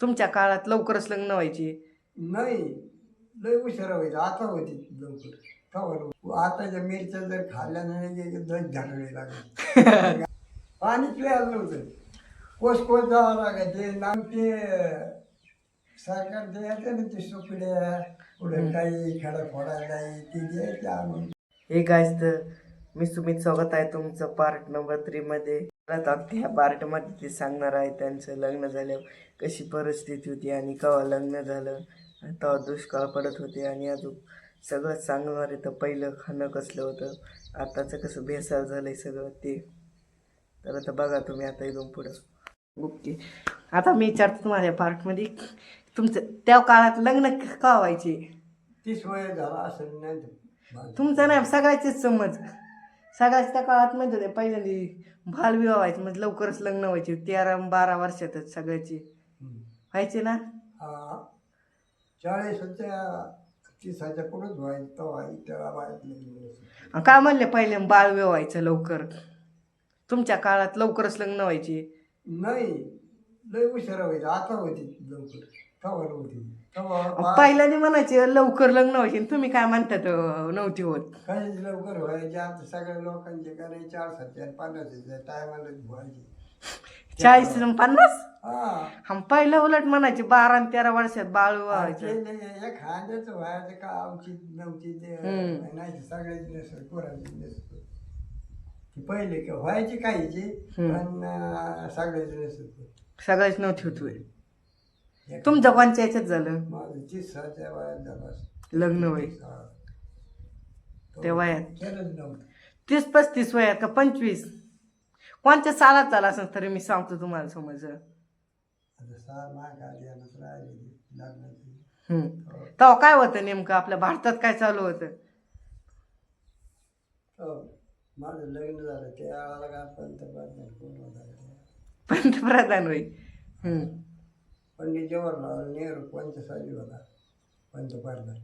तुमच्या काळात लवकरच लग्न व्हायची. नाही, लय उशिरा व्हायचं. आता होती लवकर. खबर आताच्या मिरच्या जर खाल्ल्या नाही दच झाडावे लागले. पाणी प्यायला नव्हतं. कोस कोस जावं लागायचे. ते सरकार द्यायचं ना ते सुकड्या पुढे काही खडा फोडायला नाही ते द्यायचे आणून. हे गाईस, तर मी सुमित, स्वागत आहे तुमचं पार्ट नंबर 3 मध्ये. ह्या पार्ट मध्ये ते सांगणार आहे त्यांचं लग्न झाल्यावर कशी परिस्थिती होती आणि केव्हा लग्न झालं आणि तेव्हा दुष्काळ पडत होते आणि अजून सगळं सांगणार आहे. तर पहिलं खाणं कसलं होतं, आताचं कसं भेसळ झालंय सगळं ते. तर आता बघा तुम्ही आता इथून पुढं. ओके, आता मी विचारतो तुम्हाला पार्टमध्ये तुमचं त्या काळात लग्न का व्हायचे. 30 वय झाला असेल नाही तुमचं नाही, सगळ्याचीच समज. सगळ्याच त्या काळात माहिती होते पहिल्यांदा बालविवाह व्हायचे, म्हणजे लवकरच लग्न व्हायचे. 13-12 वर्षातच सगळ्याची व्हायचे ना. 40 30च्या पुढेच व्हायचं तेव्हा काय म्हणले पहिले बालविवाह व्हायचं लवकर. तुमच्या काळात लवकरच लग्न व्हायचे. नाही, लय उशिरा व्हायचं. आता होती लवकर. खबर होती तेव्हा पहिल्याने म्हणायचे लवकर लग्न व्हायचे. तुम्ही काय म्हणतात नव्हती होत. काही लवकर व्हायचे. आता सगळ्या लोकांचे करायचे 40 50 टायमाला व्हायचे. 40-50. हा, पहिलं उलट म्हणायचे 12 आणि 13 वर्षात बालविवाह व्हायचं. एक खांद्याचं व्हायचं का औचित नव्हती ते नाही. सगळ्याची नसत कोणाची नसत. ती पहिले का व्हायची काहीची पण सगळ्याची नसत. सगळ्याच नव्हती होत. तुमच्या कोणच्या याच्यात झालं माझं 30च्या वयात झालं लग्न वय. त्या वयात केलंच नव्हतं. 30-35 वयात का 25? कोणत्या सालात झाला असं तरी मी सांगतो तुम्हाला समज. आता सार माग आधी आणत राहिली लग्नाची. तेव्हा काय होतं नेमकं आपल्या भारतात काय चालू होतं. माझं लग्न झालं त्यावेळेला काय पंतप्रधान कोण होता? पंतप्रधान होय. पंडित जवाहरलाल नेहरू कोणत्या साली होता पंतप्रधान?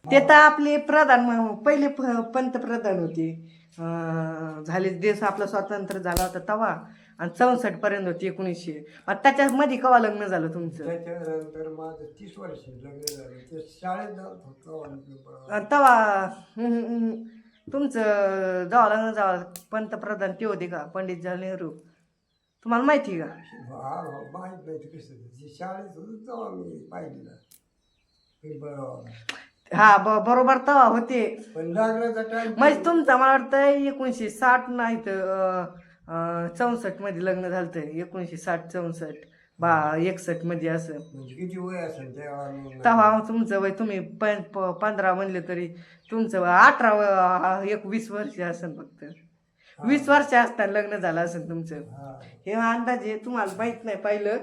ते तर आपले प्रधान पहिले पंतप्रधान होते. झाले देश आपला स्वतंत्र झाला होता तेव्हा, आणि 64 पर्यंत होती 1900. त्याच्यामध्ये केव्हा लग्न झालं तुमचं? त्याच्यानंतर माझं 30 वर्ष लग्न झालं. ते शाळेत जात होतं तेव्हा तुमचं जेव्हा लग्न झालं पंतप्रधान ते होते का पंडित जवाहरलाल नेहरू? तुम्हाला माहिती का? माहीत नाही कसं. शाळेत होतं तेव्हा मी पाहिलेलं. हा बरोबर तेव्हा होते. पण लग्नाचा टाइम म्हणजे तुमचं मला वाटतं 1960 नाही तर 64 मध्ये लग्न झालं. 1960-64 61 मध्ये असं. म्हणजे किती वय असेल तेव्हा तुमचं वय, तुम्ही 15 म्हणले तरी तुमचं 18 20 वर्ष असेल. फक्त 20 वर्ष असताना लग्न झालं असेल तुमचं. हे अंदाजे तुम्हाला माहित नाही. पहिलं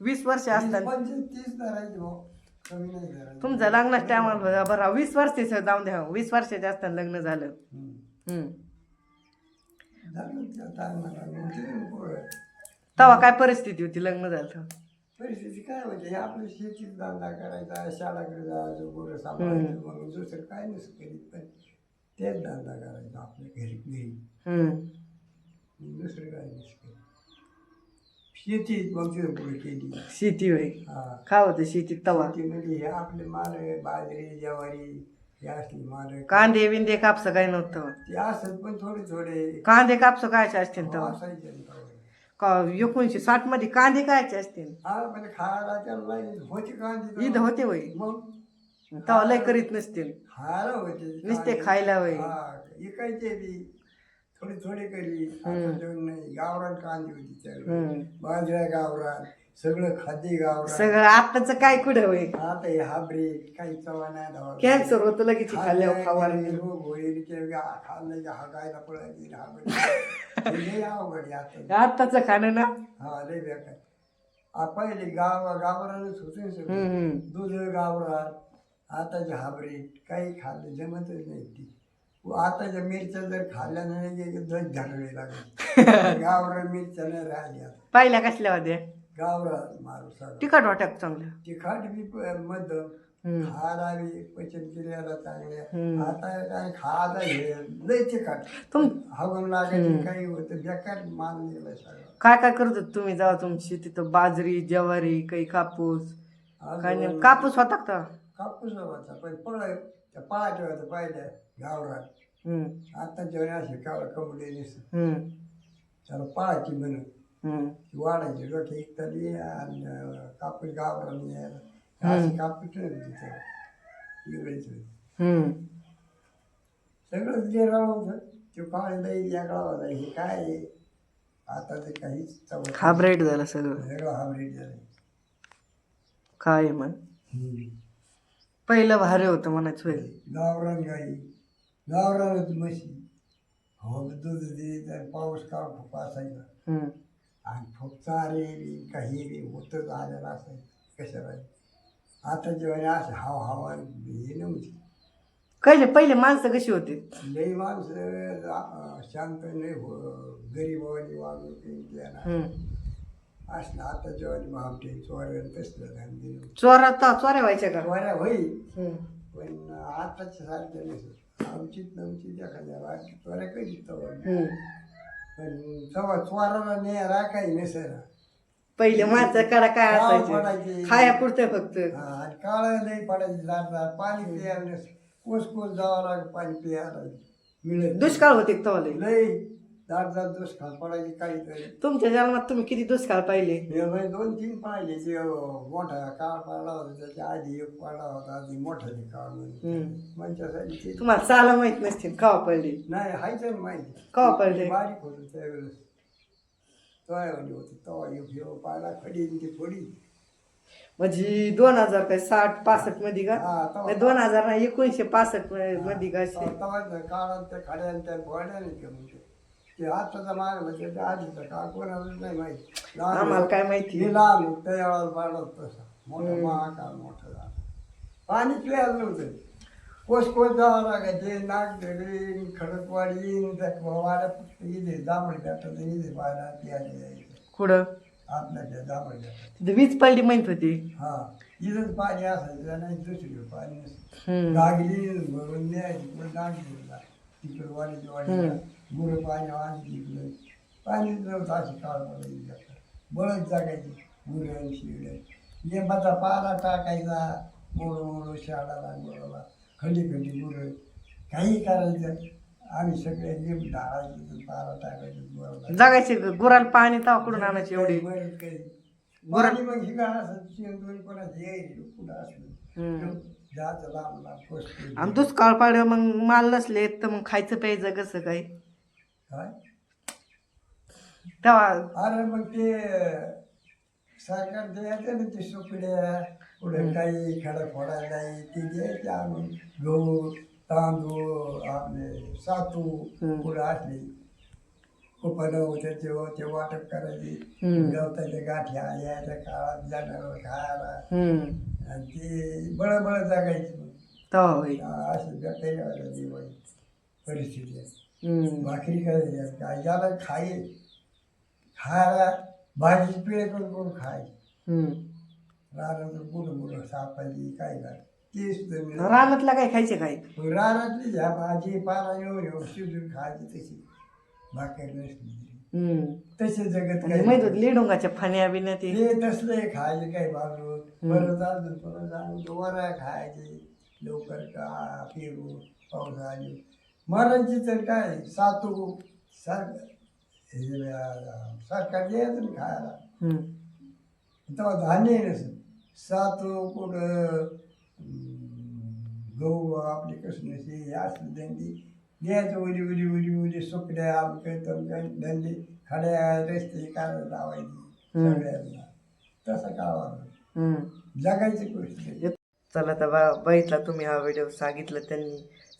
20 वर्ष असताना 30 धरायची तुमचं लग्नाच्या टायमाला बरं 20 वर्षाचं जाऊन द्या. 20 वर्षाच्या असताना लग्न झालं. तेव्हा काय परिस्थिती होती लग्न झालं? परिस्थिती काय म्हणजे आपल्या शेतीत धंदा करायचा, शाळाकडे जायचं, गोरं सांभाळायचं, म्हणून दुसरं काय नसतं करीत. पण तेच धंदा करायचा आपल्या घरी दुसरं काय नसतं. शेती मग पुढे केली. शेती होय. काय होतं शेतीत तेव्हा? शेतीमध्ये हे आपले माल बाजरी ज्वारी हे असले माल. कांदे बिंदे कापसं काही नव्हतं. ते असत पण थोडे कांदे कापसं कायचे असतील तेव्हा? असायचे का 1960 मध्ये कांदे कायचे असतील? हा, म्हणजे खायला त्याला होते कांदे. ईद होते वय. मग तेव्हा लय करीत नसतील. खायला होते नुसते खायला वय. इकायचे बी थोडे करी. नाही गावरान कांदे होती त्यावेळी. बाजऱ्या गावरान, सगळं खाद्य गावरान. सगळं आताच काय कुठं होय. आता हे हायब्रिड काही चवा नाही. कॅन्सर होतं लगेच खाल्ल्यावर खावारणी. रोग होईल खाल्लं की हागायला पळायची अवघड आताच खाणं ना. हा लय बेकार. पहिले गावरानच होते सगळं. दूध गावरान. आताचे हायब्रिड काही खाल्लं जमतच नाही. ती आताच्या मिरच्या जर खाल्ल्या नाही दच झाडावे लागले. गावरान मिरच्या नाही राहिल्या. पहिल्या कसल्या होत्या? गावरान मारू सगळं. तिखट वाटत चांगल्या. तिखट बी मध्यम हम्म. खायला बी पचन क्रियाला चांगल्या. हम्म. आता काय खायला हे लय तिखट तुम हवं लागायची काही होतं बेकार मान निघलं सगळं. काय काय करत होते तुम्ही जेव्हा तुमची तिथं बाजरी ज्वारी काही कापूस काय नाही अजून कापूस होता का? कापूस होता पण त्या पळाच्या होतं पाहिल्या गावरात. हम्म. आता जेवण असे कावळ कमले नसतं हम्म. त्याला पळाची बनत हम्म. वाढायची डोके इकतली आणि कापूस गावरान यायला असे कापूस नव्हते त्याला वेगळेच होते. हम्म. सगळंच जे होतं ते काळ लई वेगळा होता. हे काय आहे? आता ते काहीच चवत नाही. हायब्रिड झालं सगळं. सगळं हायब्रिड झालं. काय मग पहिलं भारी होतं म्हणायचं होय. गावरान गाई गावरानच म्हशी हो दूध दे तर पाऊस काळ खूप असायचा हम्म. आणि खूप चारे बी काही बी होतच आलेलं असायचं कशाला. आता जेव्हा असं हवा हे नव्हती. कसे पहिले माणसं कशी होती? लई माणसं शांत नाही गरीबावानी वागणूक देणार हम्म. असलं. आता जेव्हा भामटे चोऱ्या तसलं धंदे चोऱ्या व्हायच्या का? चोऱ्या होईल हम्म. पण आताच्या सारख्या नसत. आमचीच नमची एखाद्या चोऱ्या कधी तवर हम्म. पण सवा चोराला न्यायला काही नसेल. पहिले माणसाकडे काय काळ असायचं पडायचे खाया पुरते फक्त. आणि काळ नाही पडायची जात पाणी प्यायला नस कोस जावं लागेल पाणी प्यायला मिळत दुष्काळ होते का तेव्हा लई? लई दाट दुष्काळ पडायची काहीतरी. तुमच्या जन्मात तुम्ही किती दुष्काळ पाहिले? हे बाई 2-3 पाहिले ते मोठा काळ पडला होता त्याच्या आधी एक पडला होता आधी मोठा काळ म्हणजे ते तुम्हाला चाला माहित नसतील कवा पडली? नाही हायचं ना माहिती कवा पडले? बारीक होतं त्यावेळेस तोयावानी होती तेव्हा एक पाहिला खडी ती थोडी म्हणजे 2000 काय 60-65 मध्ये का? हा नाही 2000 नाही 1965 मध्ये का असे? काळात त्या खड्या त्या घोड्या नाही का म्हणजे ते आताचा माग म्हणजे त्या आधीचा काळ कोणालाच नाही माहिती. आम्हाला काय माहिती? हे लहान होत त्या वेळाला पाडत तसा मोठा महाकाळ मोठा झाला. पाणी प्यायला नव्हतं. कोस जावं लागायचे नाक धरे खडकवाडी वाड्या इथे जांभळी भेटत इथे पाहायला प्यायला यायचं. कुठं? आपल्या जांभळी भेटत तिथे वीज पडली माहित होती. हा इथंच पाणी असायचं नाही दुसरीकडे पाणी नसतं. हम्म. गागली भरून न्यायची पण नाक धरला तिकडे वाडीची वाडी गुरं पाणी वाणी तिकडे पाणीच नव्हतं. अशी काळ पडायची बळच जागायची गुरं शिवड्या लिंबाचा पाला टाकायचा मोडू शाळाला गोळाला खंडी गुरं काही करायचं. आम्ही सगळे लिंब ढाळायचं पाला टाकायचं गोळाला जगायचे गुराला पाणी तेव्हा कुठून आणायचे एवढी? गुरांनी मग ही काय असं शेंदून कोणाचं येईल कुठं असलं जायचं लांब लांब पोचतो. आणि दुष्काळ पाड्या मग माल नसले तर मग खायचं प्यायचं कसं काय काय तेव्हा? अरे मग ते सरकार द्यायचं ना ते सुकड्या पुढे काही खडा फोडायला नाही ते द्यायचे आणून गहू तांदूळ आपले सातू पुढे असले कुपन त्याचे वाटप करायचे. गवताच्या गाठ्या यायच्या काळात जनावर खायला आणि ते बळबळ जागायची अशी बेकारी व्हायला दिवाळी परिस्थिती. भाकरी करायची काय ज्याला खायला भाजी पिळे करून खायची. रानातून बुडं सापायची काय काय ते सुद्धा रानातला काय खायचे काय? रानातली ज्या भाजी पाला येऊन शिजून खायची तशी भाकर नसली तसे जगत माहित होत लिडुंगाच्या फाण्या बिण्या ते तसले खायचे काही बाजू परत अजून वरा खायचे लवकर का पेरू पाऊस आली मरायची तर काय सातू सरकार द्यायचं ना खायला तेव्हा धान्य नसत. सातू कुठं गहू आपले कसं हे असले धंदे द्यायचं उली सुकड्या आमच्या धंदे खड्या रस्ते काढत लावायची सगळ्यांना तसा काळ जगायची गोष्ट. चला तर बघितला तुम्ही हा व्हिडिओ सांगितलं त्यांनी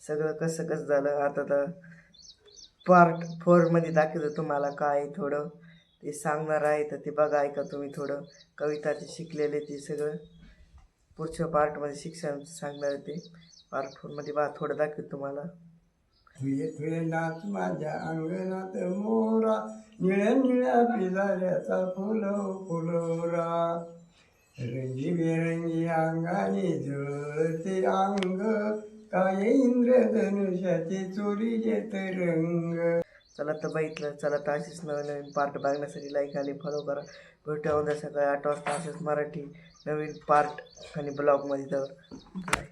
सगळं कसं कसं झालं. आता तर पार्ट 4 मध्ये दाखवलं तुम्हाला काय थोडं ते सांगणार आहे तर ते बघा ऐका तुम्ही थोडं कविता ते शिकलेले ते सगळं पुढच्या पार्टमध्ये शिक्षण सांगणार ते पार्ट 4 मध्ये बा थोडं दाखवत तुम्हाला. तुये नाच माझ्या अंगणात मोरा निळ्या निळ्या पिलाऱ्याचा फुलवरा रंगीबेरंगी अंगाने जळते अंग, काय इंद्रधनुष्याचे चोरीचे तरंग. चला तर बघितलं, चला तर असेच नवीन नवीन पार्ट बघण्यासाठी लाईक आणि फॉलो करा. भेटूया उद्या सकाळी 8 वाजता असेच मराठी नवीन पार्ट आणि ब्लॉगमध्ये. तर बाय.